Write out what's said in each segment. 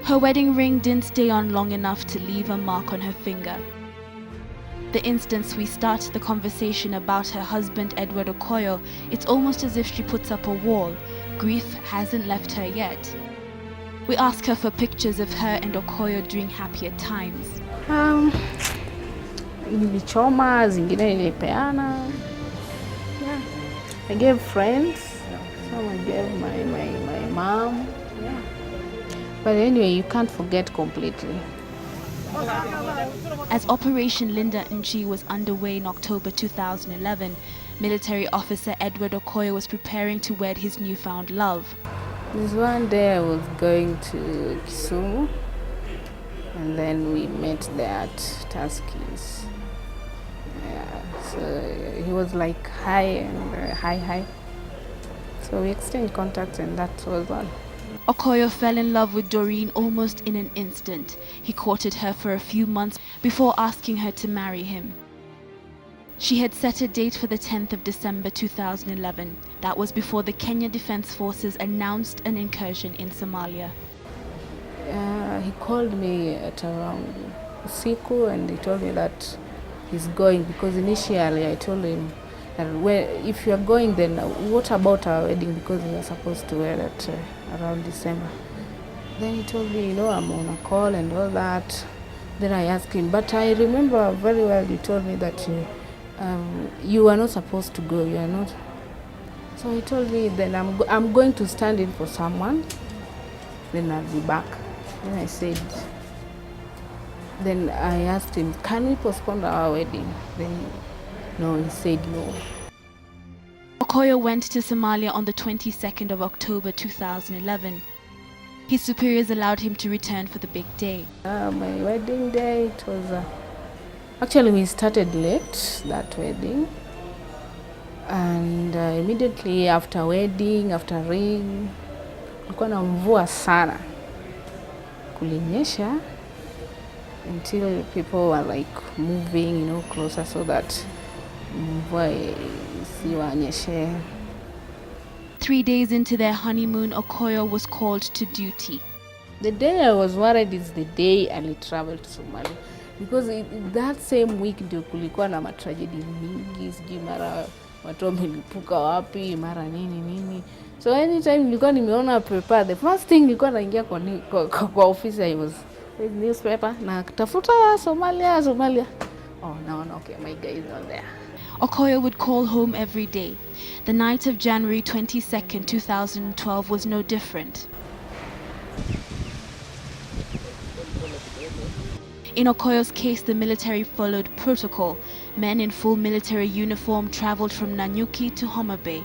Her wedding ring didn't stay on long enough to leave a mark on her finger. The instant we start the conversation about her husband Edward Okoyo, it's almost as if she puts up a wall. Grief hasn't left her yet. We ask her for pictures of her and Okoyo during happier times. Nilichoma, zingine nilipeana. Yeah. I gave friends. Some I gave my mom. Yeah. But anyway, you can't forget completely. As Operation Linda Nchi was underway in October 2011, military officer Edward Okoyo was preparing to wed his newfound love. This one day I was going to Kisumu, and then we met there at Tuskys. Yeah, so he was like hi and hi. So we exchanged contact, and that was one. Okoyo fell in love with Doreen almost in an instant. He courted her for a few months before asking her to marry him. She had set a date for the 10th of December 2011. That was before the Kenya Defense Forces announced an incursion in Somalia. He called me at around usiku and he told me that he's going, because initially I told him that if you are going, then what about our wedding, because we were supposed to wed at around December. Then he told me, I'm on a call and all that. Then I asked him, but I remember very well you told me that you are not supposed to go, you are not. So he told me, then I'm going to stand in for someone, then I'll be back. Then I asked him, can we postpone our wedding? Then no, he said no. Okoyo went to Somalia on the 22nd of October 2011. His superiors allowed him to return for the big day. My wedding day, it was... actually, we started late, that wedding. And immediately after wedding, after ring, kulikuwa na mvua sana. Kulinyesha until people were like moving, closer so that mvua isiwanyeshe. 3 days into their honeymoon, Okoyo was called to duty. The day I was worried is the day I traveled to Somalia. Because that same week ndio kulikuwa na matragedy mingi, sijui mara watu wamelipuka wapi, mara nini. So anytime nilikuwa nimeona paper, the first thing nilikuwa naingia kwa office, I was reading newspaper na tafuta Somalia. Oh no, okay, my guy is not there. Okoyo would call home every day. The night of January 22nd, 2012 was no different. In Okoyo's case, the military followed protocol. Men in full military uniform traveled from Nanyuki to Homa Bay.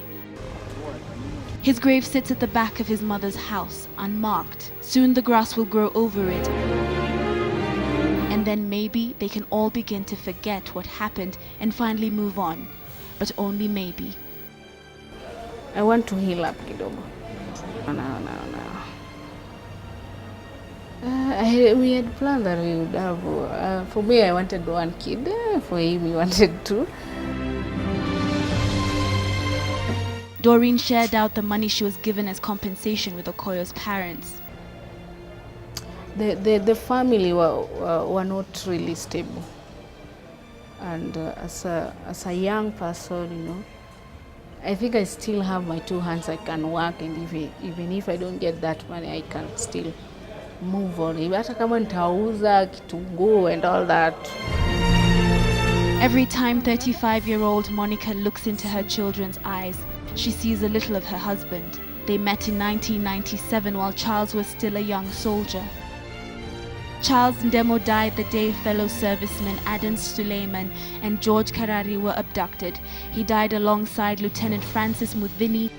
His grave sits at the back of his mother's house, unmarked. Soon the grass will grow over it. And then maybe they can all begin to forget what happened and finally move on. But only maybe. I want to heal up kidogo. No. We had planned that we would have, for me I wanted one kid, for him he wanted two. Doreen shared out the money she was given as compensation with Okoyo's parents. The family were not really stable. And as a young person, I think I still have my two hands. I can work, and even if I don't get that money, I can still move on. Hata kama nitauza kitunguu and all that. Every time 35-year-old Monica looks into her children's eyes, she sees a little of her husband. They met in 1997 while Charles was still a young soldier. Charles Ndemo died the day fellow servicemen Adan Suleiman and George Karari were abducted. He died alongside Lieutenant Francis Mudvini,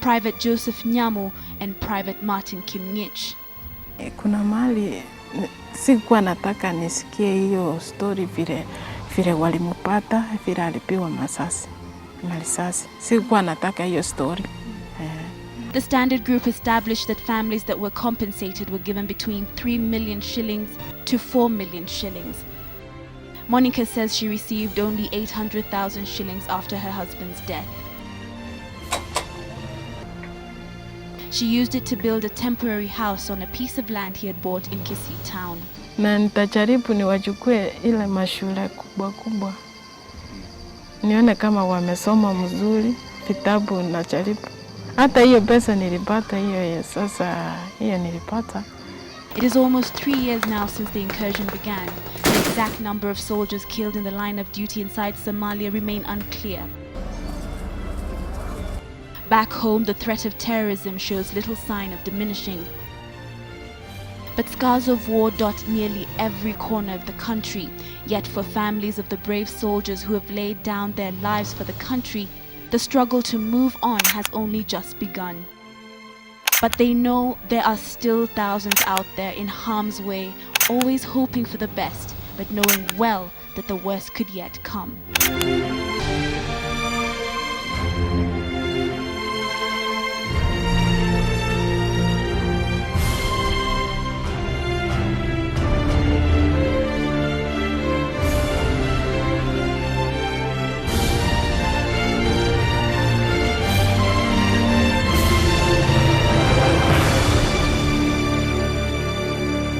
Private Joseph Nyamu, and Private Martin Kimngich. Kuna mali sikuwa nataka nisikie hiyo story vile walimupata, vile alipiwa masasi. Sikuwa nataka hiyo story. The Standard Group established that families that were compensated were given between 3 million shillings to 4 million shillings. Monica says she received only 800,000 shillings after her husband's death. She used it to build a temporary house on a piece of land he had bought in Kisii town. Na nitajaribu niwachukue ile mashule kubwa kubwa, nione kama wamesoma mzuri, vitabu najaribu. Hata hiyo pesa nilipata, hiyo sasa hiyo nilipata. It is almost 3 years now since the incursion began. The exact number of soldiers killed in the line of duty inside Somalia remain unclear. Back home, the threat of terrorism shows little sign of diminishing. But scars of war dot nearly every corner of the country. Yet for families of the brave soldiers who have laid down their lives for the country, the struggle to move on has only just begun. But they know there are still thousands out there in harm's way, always hoping for the best, but knowing well that the worst could yet come.